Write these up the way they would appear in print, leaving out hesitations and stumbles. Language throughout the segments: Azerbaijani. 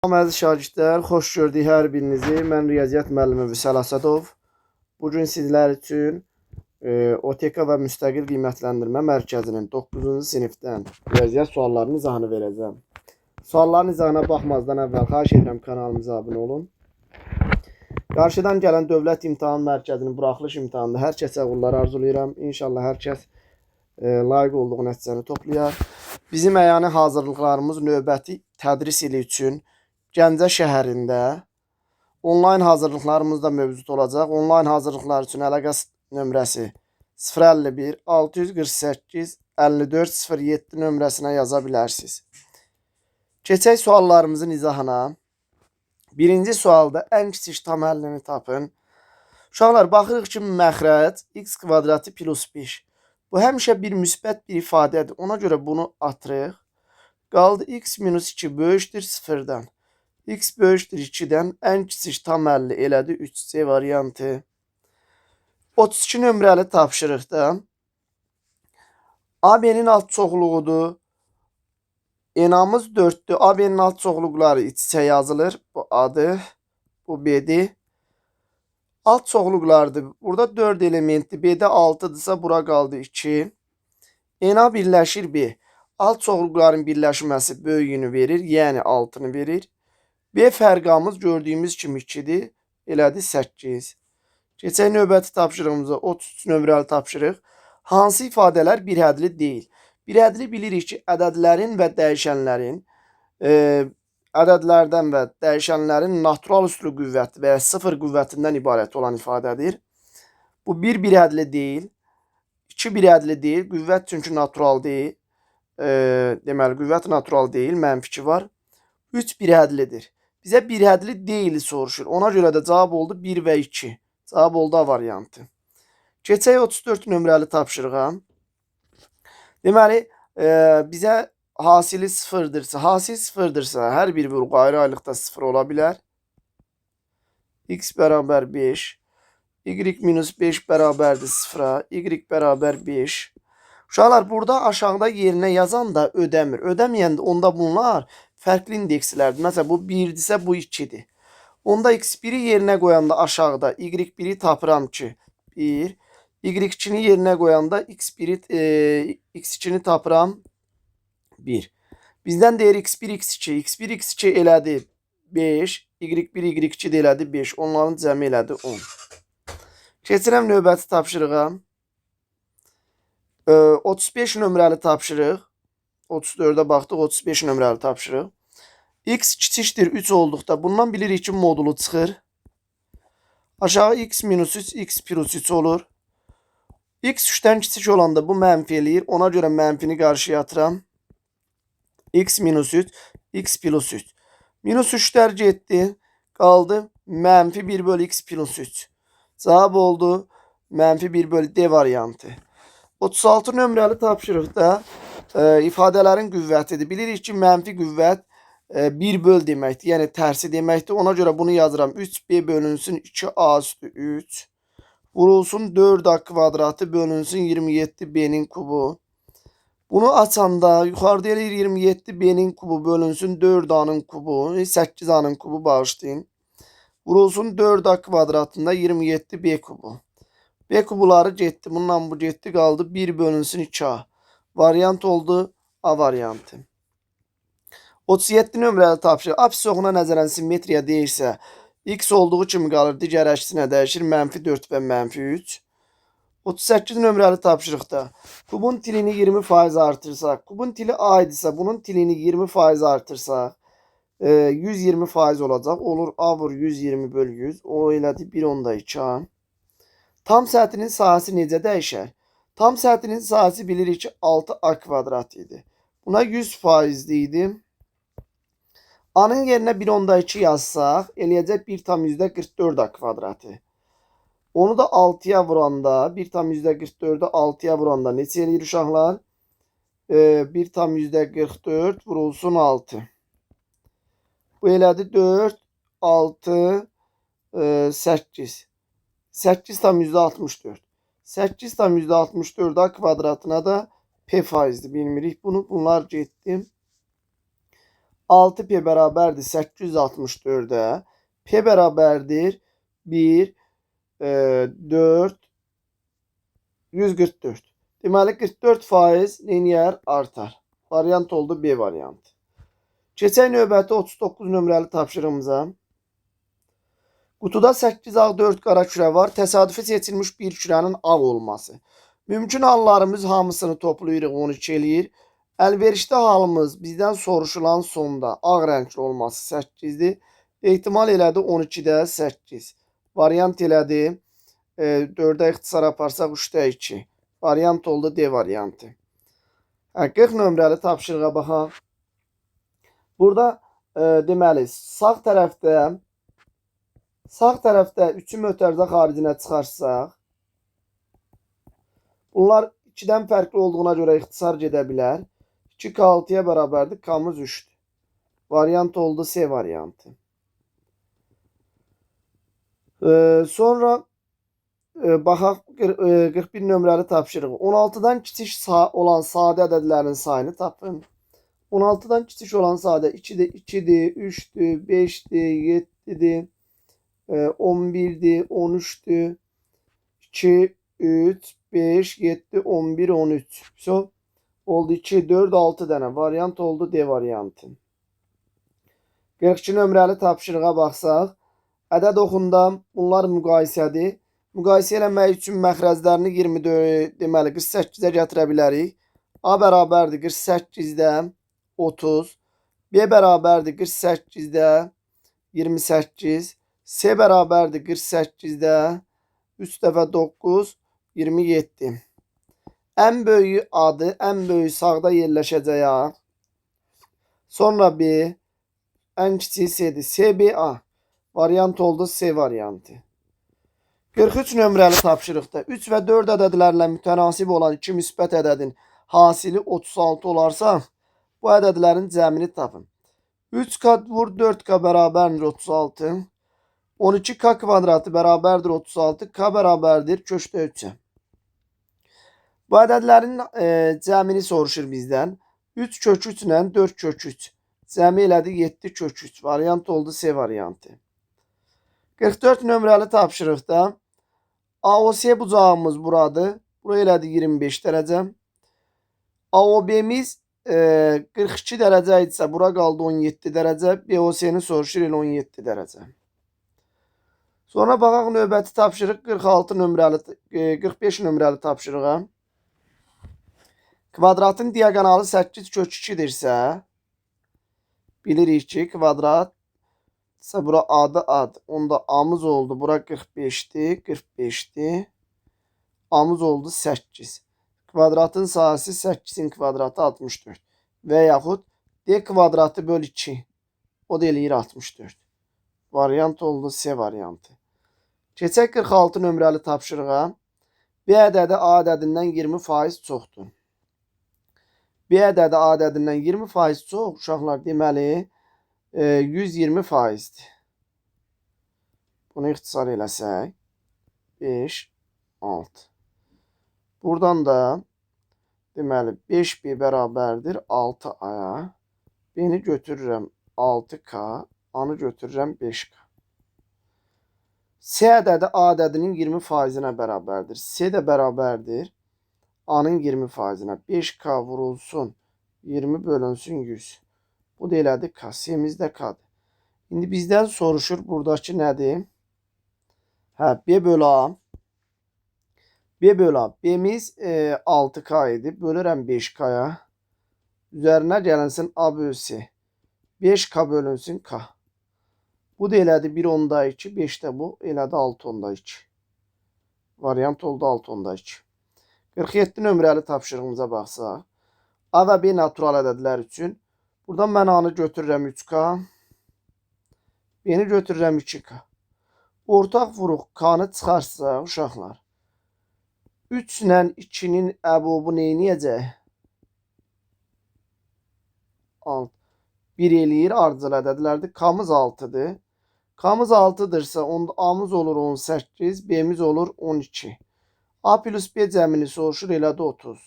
Salam əziz şagirdlər, xoş gördük hər birinizi. Mən Riyaziyyat müəllimi Vüsəl Asadov. Bugün sizlər üçün OTK və müstəqil qiymətləndirmə mərkəzinin 9-cu sinifdən riyaziyyat suallarının izahını verəcəm. Sualların izahına baxmazdan əvvəl xahiş edirəm kanalımıza abunə olun. Qarşıdan gələn Dövlət İmtahan Mərkəzinin buraxılış imtahanında hər kəsə uğurlar arzulayıram. İnşallah hər kəs layiq olduğu nəticəni toplayar. Bizim əyani hazırlıqlarımız növbəti tədris ili üçün Gəncə şəhərində onlayn hazırlıqlarımız da mövcud olacaq. Onlayn hazırlıqlar üçün əlaqə nömrəsi 051 648 54 07 nömrəsinə yaza bilərsiniz. Keçək suallarımızın izahına. Birinci sualda ən kiçik tam həllini tapın. Uşaqlar, baxırıq ki, məxrəc x kvadratı plus 5. Bu həmişə bir müsbət bir ifadədir. Ona görə bunu atırıq. Qaldı x minus 2 böyükdür 0-dan. X böyükdür 2-dən ən kiçik tam həlli elədi 3C variantı. 32 nömrəli tapşırıqda AB'nin alt çoxluğudur. Enamız 4'dür. AB'nin alt çoxluqları iç-içə yazılır. Bu A'dır. Bu B'dir. Alt çoxluqlardır. Burada 4 elementdir. B'də 6'dırsa bura qaldı 2. ENA birləşir B. Alt çoxluqların birləşməsi böyüyünü verir. Yəni 6'nı verir. B fərqamız gördüyümüz kimi 2'dir. Elədi 8. Keçək növbəti tapşırığımıza 33 nömrəli tapşırıq. Hansı ifadələr birhədli deyil? Birhədli bilirik ki, ədədlərin və dəyişənlərin ədədlərdən və dəyişənlərin natural üslü qüvvəti və ya sıfır qüvvətindən ibarət olan ifadədir. Bu birhədli deyil. 2 birhədli deyil. Qüvvət çünki natural deyil. Deməli, qüvvət natural deyil. Mənfi var. 3 birhədlidir. Bizə birhədli deyili soruşur. Ona görə də cavab oldu 1 və 2. Cavab oldu A variantı. Keçək 34 nömrəli tapşırığa. Deməli, bizə hasili sıfırdırsa, hasil sıfırdırsa, hər bir vurğu ayrı-ayrılıqda sıfır ola bilər. X bərabər 5. Y minus 5 bərabərdir 0'a. Y bərabər 5. Uşaqlar, burada aşağıda yerinə yazan da ödəmir. Ödəməyəndə onda bunlar fərqli indekslərdir. Məsələn, bu 1'dirsə bu 2'dir. Onda x1'i yerinə qoyanda aşağıda y1'i tapıram ki 1. Y2'ni yerinə qoyanda x2'ni tapıram 1. Bizdən deyir x1, x2. x1, x2 elədi 5. Y1, y2 də elədi 5. Onların cəmi elədi 10. Keçirəm növbəti tapşırığa. 35 nömrəli tapşırıq. 34'ə baxdıq, 35 nömrəli tapşırıq. X kiçikdir 3 olduqda bundan bilirik ki, modulu çıxır. Aşağı x minus 3, x plus 3 olur. X 3'dən kiçik olanda bu mənfi eləyir. Ona görə mənfini qarşıya atıram. X minus 3, x plus 3. Minus 3'lər getdi. Qaldı mənfi 1 bölü x plus 3. Cavab oldu mənfi 1 bölü D variantı. 36 nömrəli tapşırıqda ifadələrin qüvvətidir. Bilirik ki, mənfi qüvvət 1 böl deməkdir. Yəni tərsi deməkdir. Ona görə bunu yazıram. 3B bölünsün 2A üstü 3. Vurulsun 4A kvadratı bölünsün 27B'nin kubu. Bunu açanda yuxarıda eləyir 27B'nin kubu bölünsün 4A'nın kubu. 8A'nın kubu bağışlayın. Vurulsun 4A kvadratında 27B kubu. B kubuları getdi. Bundan bu getdi. Qaldı 1 bölünsün 2A. Variant oldu A variantı. 37 nömrəli tapşırıq. Apsis oxuna nəzərən simmetriya deyirsə, x olduğu kimi qalır, digər əksinə dəyişir, mənfi 4 və mənfi 3. 38 nömrəli tapşırıqda kubun tilini 20% artırsaq, kubun tili A idisə, bunun tilini 20% artırsaq, 120% olacaq. Olur A vur 120 bölü 100. O elədi 1/2A. Tam səthinin sahəsi necə dəyişər? Tam səthinin sahəsi bilirik ki, 6A kvadrat idi. Buna 100% idi. A'nın yerinə 1/2 yazsaq, eləyəcək 1/44A kvadratı. Onu da 6'ya vuranda, 1/44'ü 6'ya vuranda neçə eləyir uşaqlar? 1/44 vurulsun 6. Bu elədi 4, 6, 8. 8/64. 8/64A kvadratına da P faizdir. Bilmirik bunu. Bunlar getdi. 6P bərabərdir 864'ə. P bərabərdir 1, 4, 144. Deməli 44% linear artar. Variant oldu B variantı. Keçək növbəti 39 nömrəli tapşırığımıza. Qutuda 8 ağ 4 qara kürə var. Təsadüfi seçilmiş bir kürənin ağ olması. Mümkün hallarımız hamısını toplayırıq 12 eləyir. Əlverişli halımız bizdən soruşulan sonda ağ rəngli olması 8'dir. Ehtimal elədi 12'də 8. Variant elədi 4'ə ixtisar aparsaq 3'də 2. Variant oldu D variantı. 40 nömrəli tapşırığa baxaq. Burada deməli sağ tərəfdə 3'ü mötərizə xaricinə çıxarsaq, bunlar 2'dən fərqli olduğuna görə ixtisar gedə bilər. 2K 6'ya bərabərdir, K'mız 3'dür. Variant oldu C variantı. Sonra baxaq 41 nömrəli tapşırıq. 16'dan kiçik olan sadə ədədlərin sayını tapın. 16'dan kiçik olan sadə 2'dir, 2'dir, 3'dür, 5'dir, 7'dir, 11'dir, 13'dür, 2, 3, 5, 7, 11, 13. So, oldu 2, 4, 6 dənə. Variant oldu D variantı. 42 nömrəli tapşırığa baxsaq, ədəd oxunda bunlar müqayisədir. Müqayisə eləmək üçün məxrəclərini 24, deməli 48'ə gətirə bilərik. A bərabərdir 48'də 30. B bərabərdir 48'də 28. C bərabərdir 48'də 3 dəfə 9, 27. Ən böyük adı, ən böyük sağda yerləşəcək. Sonra B, ən kiçik C'dir. CBA. Variant oldu C variantı. 43 nömrəli tapşırıqda 3 və 4 ədədlərlə mütənasib olan 2 müsbət ədədin hasili 36 olarsa, bu ədədlərin cəmini tapın. 3K vur 4K bərabərdir 36. 12K kvadratı bərabərdir 36. K bərabərdir köşdə 3'ə. Bu ədədlərin cəmini soruşur bizdən. 3 kök 3 ilə 4 kök 3. Cəmi elədi 7 kök 3. Variant oldu C variantı. 44 nömrəli tapşırıqda AOC bucağımız buradır. Bura elədi 25 dərəcə. AOB'miz 42 dərəcə idisə bura qaldı 17 dərəcə. BOC'ni soruşur elə 17 dərəcə. Sonra baxaq növbəti tapşırıq 46 nömrəli 45 nömrəli tapşırığa. Kvadratın diaqonalı 8 kök 2'dirsə, bilirik ki kvadrat bura adı ad. Onda A'mız oldu. Bura 45'ti. 45'ti. A'mız oldu 8. Kvadratın sahəsi 8'in kvadratı 64. Və yaxud D kvadratı böl 2. O da eləyir 64. Variant oldu C variantı. Keçək 46 nömrəli tapşırığa. B ədədi A ədədindən 20% çoxdur. B ədədi A ədədindən 20% çox. Uşaqlar deməli 120%'dir. Bunu ixtisar eləsək 5, 6. Buradan da deməli 5B bərabərdir 6A'ya. B'ni götürürəm 6K, A'nı götürürəm 5K. C ədədi A ədədinin 20%'nə bərabərdir. C də bərabərdir A'nın 20%'nə. 5K vurulsun 20 bölünsün 100. Bu da elədi K. C'miz də K'dır. İndi bizdən soruşur buradakı nədir? B bölü A. B bölü A. B'miz 6K idi. Bölürəm 5K'ya. Üzərinə gəlinsin A bölü C. 5K bölünsün K. Bu da elədi 1/2. 5 də bu. Elədi 6/2. Variant oldu 6/2. 47 nömrəli tapşırığımıza baxsaq. A və B natural ədədlər üçün. Buradan mən A'nı götürürəm 3K. B'ni götürürəm 2K. Ortaq vuruq K'nı çıxarsaq uşaqlar. 3 ilə 2'nin əbubu neyniyəcək? 1 eləyir ardıcıl ədədlərdir. K'mız 6'dır. K'mız 6'dırsa onda A'mız olur 18, B'miz olur 12. A plus B cəmini soruşur elədi 30.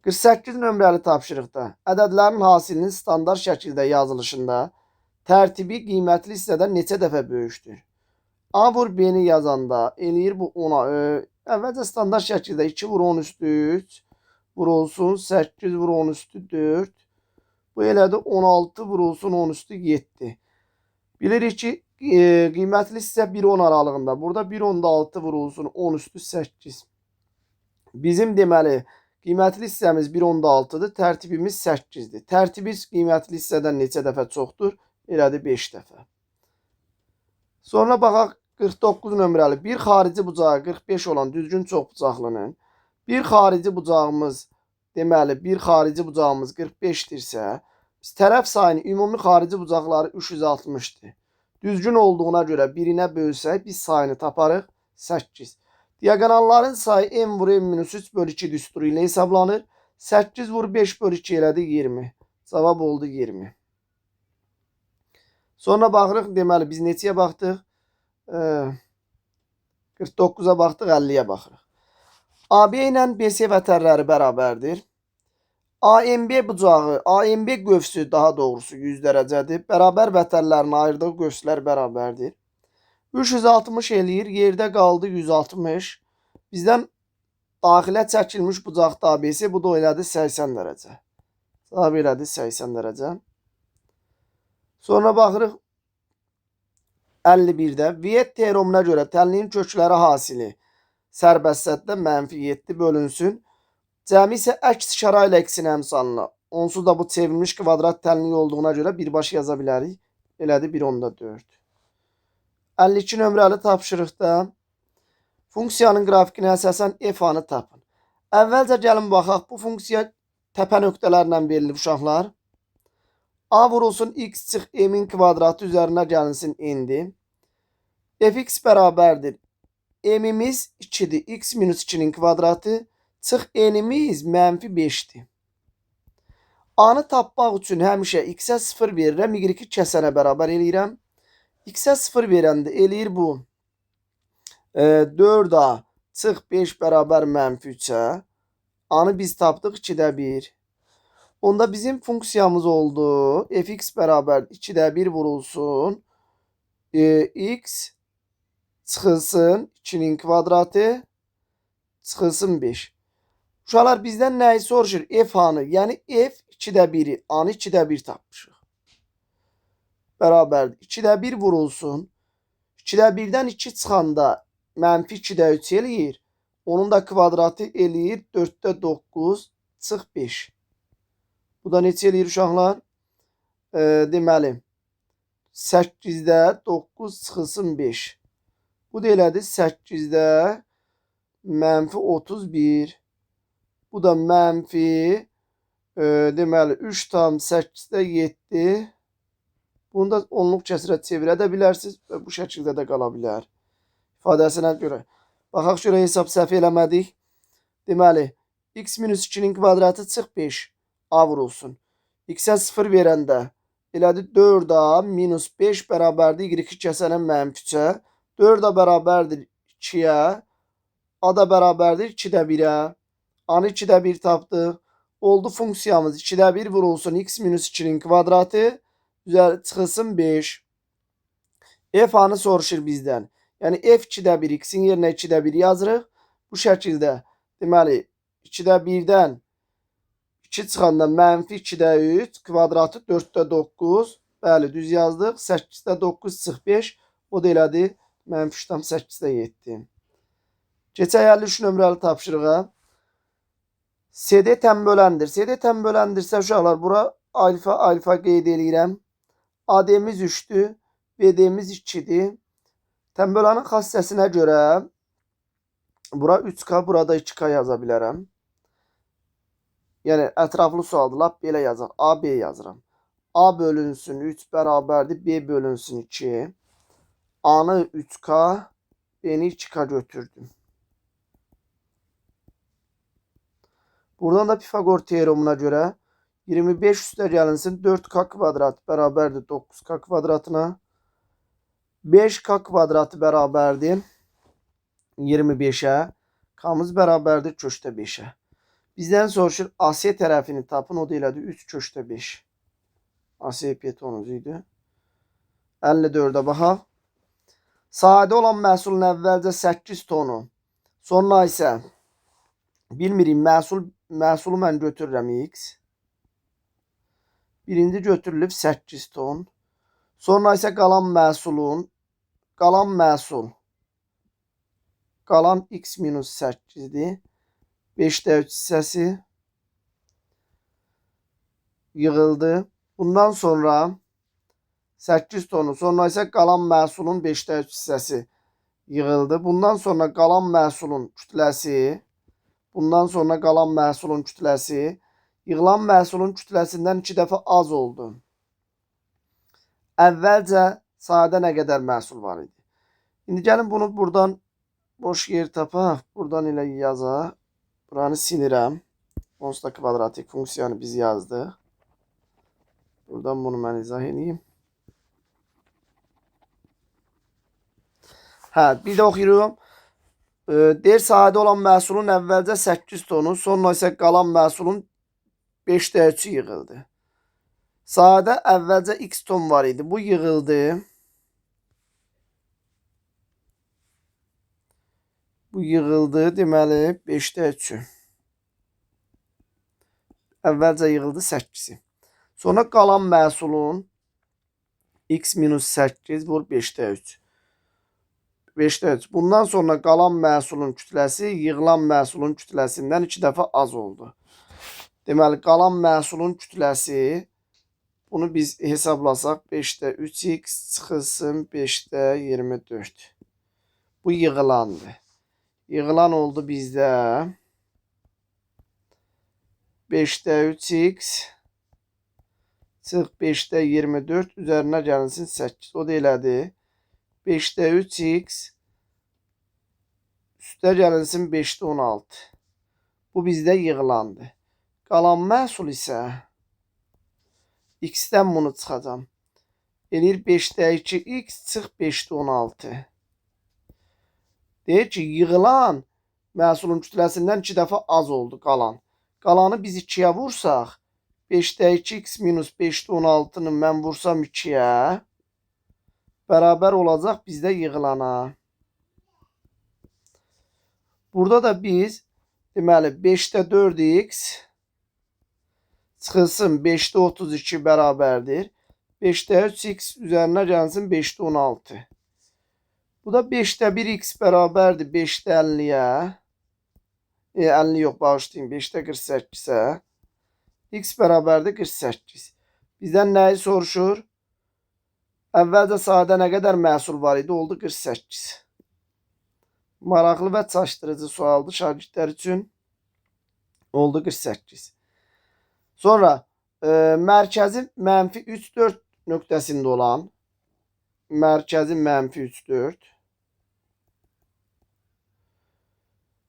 48 nömrəli tapşırıqda ədədlərin hasilinin standart şəkildə yazılışında tərtibi qiymətli hissədən neçə dəfə böyükdür? A vur B-ni yazanda eləyir bu 10-a. Əvvəlcə standart şəkildə 2 vur 10 üstü 3 vurulsun 8 vur 10 üstü 4. Bu elədi 16 vurulsun 10 üstü 7. Bilirik ki qiymətli hissə 1-10 aralığında. Burada 1/6 vurulsun 10 üstü 8. Bizim deməli qiymətli hissəmiz 1/6-dır. Tərtibimiz 8-dir. Tərtibi qiymətli hissədən neçə dəfə çoxdur? Elədi 5 dəfə. Sonra baxaq 49 nömrəli. Bir xarici bucağı 45 olan düzgün çoxbucaqlının bir xarici bucağımız deməli bir xarici bucağımız 45-dirsə, biz tərəf sayını ümumi xarici bucaqları 360-dır. Düzgün olduğuna görə birinə bölsək biz sayını taparıq 8. Diagonalların sayı m vur m minus 3 bölü 2 düsturu ilə hesablanır. 8 vur 5 bölü 2 elədi 20. Cavab oldu 20. Sonra baxırıq, deməli biz neçəyə baxdıq? 49-a baxdıq, 50-yə baxırıq. AB ilə BC vətərləri bərabərdir. AMB bucağı, AMB qövsü daha doğrusu 100 dərəcədir. Bərabər vətərlərin ayırdığı qövslər bərabərdir. 360 eləyir, yerdə qaldı 160. Bizdən daxilə çəkilmiş bucaqda ABC, bu da elədi 80 dərəcə. Cavab elədi 80 dərəcə. Sonra baxırıq 51-də. Viet teoremuna görə tənliyin kökləri hasili sərbəst sətdə -7 bölünsün. Cəmi isə əks şara ilə x'in əmsalına. Onsuz da bu çevrilmiş kvadrat tənliyi olduğuna görə birbaşa yaza bilərik. Elədi 1/4. 52 nömrəli tapşırıqda funksiyanın grafikinə əsasən f-anı tapın. Əvvəlcə gəlin baxaq, bu funksiya təpə nöqtələrlə verilir uşaqlar. A vurulsun x çıx m-in kvadratı üzərinə gəlinsin n-dir. Fx bərabərdir. M-imiz 2-dir. X minus 2-nin kvadratı çıx n-imiz -5-dir. A-nı tapmaq üçün həmişə x-ə 0 verirəm, y-i kəsənə bərabər eləyirəm. X-ə 0 verəndə eləyir bu 4a çıx 5 bərabər -3-ə. A-nı biz tapdıq 2-də 1. Onda bizim funksiyamız oldu. Fx bərabər 2-də 1 vurulsun. X çıxılsın 2-nin kvadratı çıxılsın 5. Uşaqlar bizdən nəyi soruşur? F-anı, yəni f 2-də 1-i, A-nı 2-də 1 tapmışıq. Bərabərdir. 2-də 1 vurulsun. 2-də 1-dən 2 çıxanda -2-də 3 eləyir. Onun da kvadratı eləyir 4-də 9 çıx 5. Bu da neçə eləyir uşaqlar? Deməli 8-də 9 çıxılsın 5. Bu da elədi 8-də -31. Bu da deməli 3 tam 8-də 7. Bunu da onluq kəsirə çevirə də bilərsiniz və bu şəkildə də qala bilər. İfadəsinə görə. Baxaq görə hesab səhv eləmədik. Deməli x minus 2-nin kvadratı çıx 5. A vurulsun. X-ə 0 verəndə elədi 4a minus 5 bərabərdir y-i kəsənə -3-ə. 4a bərabərdir 2-yə. A da bərabərdir 2-də 1-ə. A-nı 2-də 1 tapdıq. Oldu funksiyamız 2-də 1 vurulsun x minus 2-nin kvadratı üzəri çıxılsın 5. F-anı soruşur bizdən. Yəni f 2-də 1 x-in yerinə 2-də 1 yazırıq. Bu şəkildə deməli 2-də 1-dən 2 çıxanda -2-də 3 kvadratı 4-də 9. Bəli, düz yazdıq. 8-də 9 çıx 5. O da elədi -3-8-də 7. Keçək 53 nömrəli tapşırığa. CD tənböləndir. CD tənböləndirsə uşaqlar bura alfa qeyd edirəm. AD-miz 3-dür. BD-miz 2-dir. Tənbölənin xassəsinə görə bura 3K, burada 2K yaza bilərəm. Yəni ətraflı sualdır. Lap belə yazaq. A, B yazıram. A bölünsün 3 bərabərdir. B bölünsün 2. A-nı 3K, B-ni 2K götürdüm. Buradan da Pifagor teoremuna görə 25 üstə gəlinsin 4K kvadrat bərabərdir 9K kvadratına. 5K kvadratı bərabərdir 25-ə. K-mız bərabərdir köşdə 5-ə. Bizdən soruşur AC tərəfini tapın. O da elədi 3 köşdə 5. AC piyatonumuz idi. 54'e baxaq. Sadə olan məhsulun əvvəlcə 8 tonu. Sonra isə bilmirik məhsulu mən götürürəm X. Birinci götürülüb 8 ton. Sonra isə qalan X minus 8'dir. 5'də 3 hissəsi yığıldı. Bundan sonra 8 tonu. Sonra isə qalan məhsulun 5'də 3 hissəsi yığıldı. Bundan sonra qalan məhsulun kütləsi, yığılan məhsulun kütləsindən 2 dəfə az oldu. Əvvəlcə sadə nə qədər məhsul var idi. İndi gəlin bunu buradan boş yer tapaq. Buradan elə yazaq. Buranı silirəm. Onsuz da kvadratik funksiyanı biz yazdıq. Buradan bunu mən izah edeyim. Bir də oxuyurum. Deyir sadə olan məhsulun əvvəlcə 8 tonu, sonra isə qalan məhsulun 5'də 3'ü yığıldı. Sadə əvvəlcə x ton var idi. Bu yığıldı. Deməli 5'də 3'ü. Əvvəlcə yığıldı 8'i. Sonra qalan məhsulun x minus 8 vur 5'də 3. 5'də 3. Bundan sonra qalan məhsulun kütləsi yığılan məhsulun kütləsindən 2 dəfə az oldu. Deməli qalan məhsulun kütləsi, bunu biz hesablasaq 5'də 3x çıxılsın 5'də 24. Bu yığılandı. Yığılan oldu bizdə 5'də 3x çıx 5'də 24 üzərinə gəlinsin 8. O da elədi. 5'də 3x üstə gəlinsin 5'də 16. Bu bizdə yığılandı. Qalan məhsul isə x-dən bunu çıxacam. Eləyir 5'də 2x çıx 5'də 16. Deyir ki, yığılan məhsulun kütləsindən 2 dəfə az oldu qalan. Qalanı biz 2'yə vursaq, 5'də 2x minus 5'də 16'nı mən vursam 2'yə, bərabər olacaq bizdə yığılana. Burada da biz deməli 5'də 4x çıxılsın 5'də 32 bərabərdir. 5'də 3x üzərinə gəlsin 5'də 16. Bu da 5'də 1x bərabərdir 5'də 50'yə. 50 yox, bağışlayın, 5'də 48'ə. X bərabərdir 48. Bizdən nəyi soruşur? Əvvəlcə sadə nə qədər məhsul var idi? Oldu 48. Maraqlı və çaşdırıcı sualdır şagirdlər üçün. Oldu 48. Sonra mərkəzi mənfi 3, 4 nöqtəsində olan mərkəzi mənfi 3, 4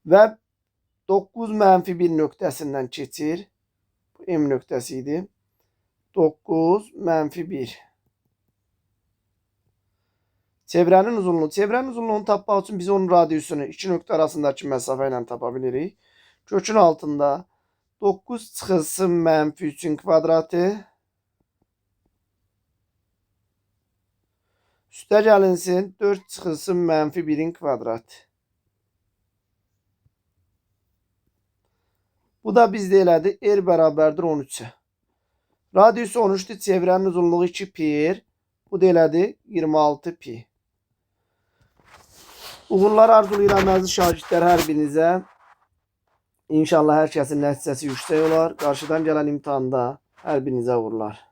və 9 mənfi 1 nöqtəsindən keçir. Bu M nöqtəsi idi. 9 mənfi 1. Çevrənin uzunluğu. Çevrənin uzunluğunu tapmaq üçün biz onun radiusunu 2 nöqtə arasındakı məsafə ilə tapa bilirik. Kökün altında 9 çıxılsın mənfi 3'ün kvadratı. Üstə gəlinsin 4 çıxılsın mənfi 1'in kvadratı. Bu da bizdə elədi. R bərabərdir 13'ə. Radiusu 13'dür. Çevrənin uzunluğu 2 pi. Bu da elədi 26 pi. Uğurlar arzulayıram əziz şagirdlər hər birinizə. İnşallah hər kəsin nəticəsi yüksək olar. Qarşıdan gələn imtahanda hər birinizə uğurlar.